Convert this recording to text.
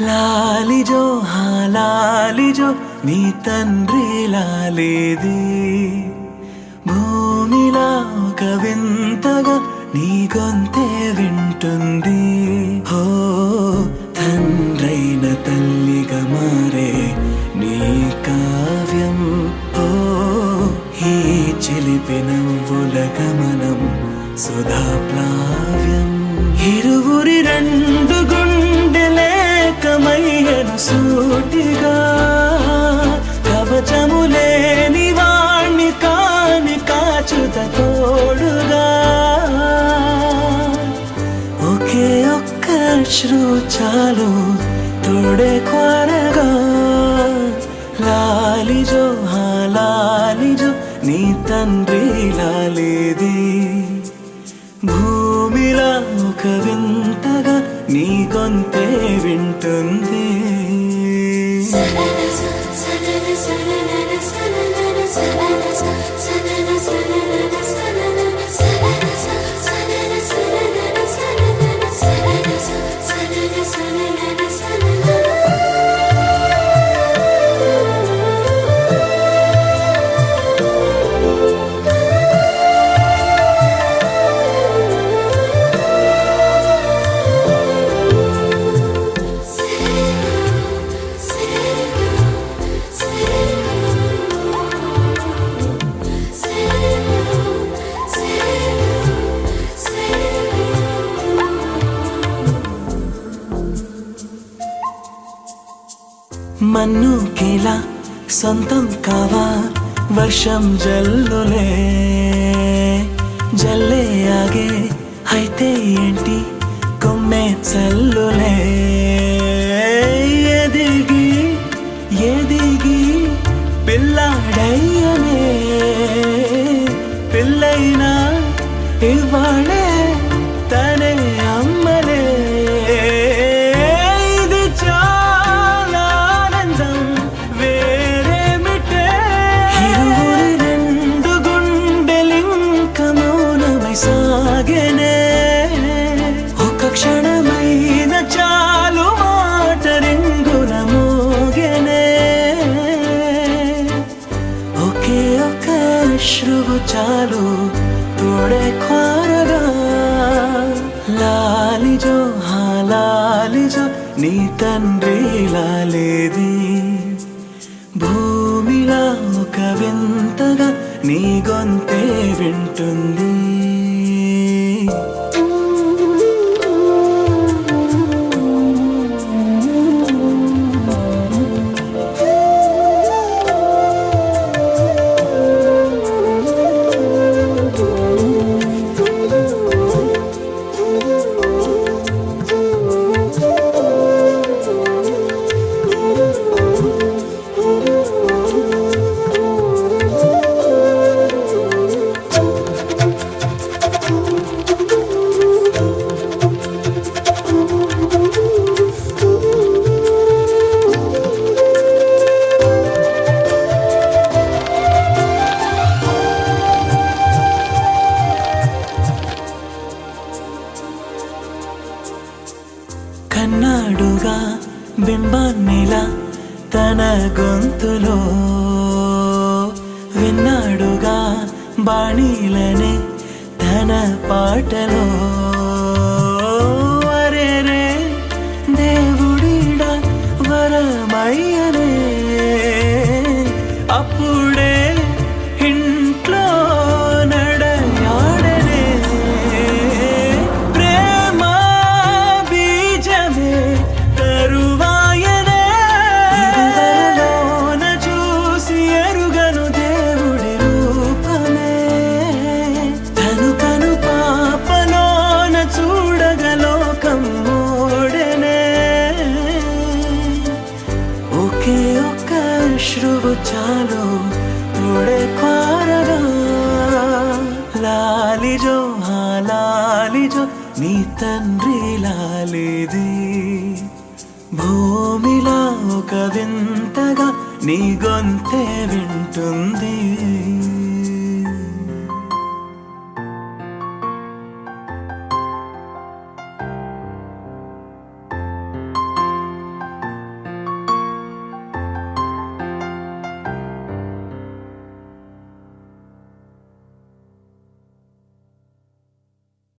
లాలిజో లాలిజో నీ తండ్రి లాలేది భూమిలా ఒక వింతగా నీ గొంతే వింటుంది హో తండ్రైన తల్లిగా మారే నీ కావ్యం హో ఈ చిలిపి నవ్వుల గమనం సుధా ప్లావ్యం ఇరువురి రెండు గుండెలేకమయ్యను సూటిగా కవచములేని వాణ్ణి కాని కాచుత తోడుగా ఒకే ఒక్క అశ్రు చాలు తోడే కోరగా లాలిజో లాలిజో నీ తండ్రి లాలేది భూమిలా ఒక వింతగా నీ గొంతే వింటుంది మన్నుకిలా సొంతం కావా వర్షం జల్లులే జల్లే ఆగే అయితే ఏంటి కొమ్మే చల్లులే ఎదిగి ఎదిగి పిల్లాడయ్యనే పిల్లైనా ఇవాళే తనే అమ్మలే సాగనే ఒక క్షణమైన చాలు మాట రింగున మోగనే ఒకే ఒక అశ్రువు చాలు తోడే కోరగా లాలిజో లాలిజో నీ తండ్రి లాలేది భూమిలా ఒక వింతగా నీ గొంతే వింటుంది కన్నాడుగా బింబాన్నిలా తన గొంతులో విన్నాడుగా బాణీలనే తన పాటలో వరేరే దేవుడిడా వరమయ్యనే అప్పుడే ఇంట్లో నడయాడనే ప్రేమ బీజమే తరువాయనే ఇరువరలోన చూసి ఎరుగను దేవుడి రూపమే తను కను పాపలోన చూడగలోకం మోడనే ఒకే ఒక్క అశ్రువు చాలు తోడే కోరగా లాలిజో లాలిజో నీ తండ్రి లాలేది భూమిలా ఒక వింతగా నీ గొంతే వింటుంది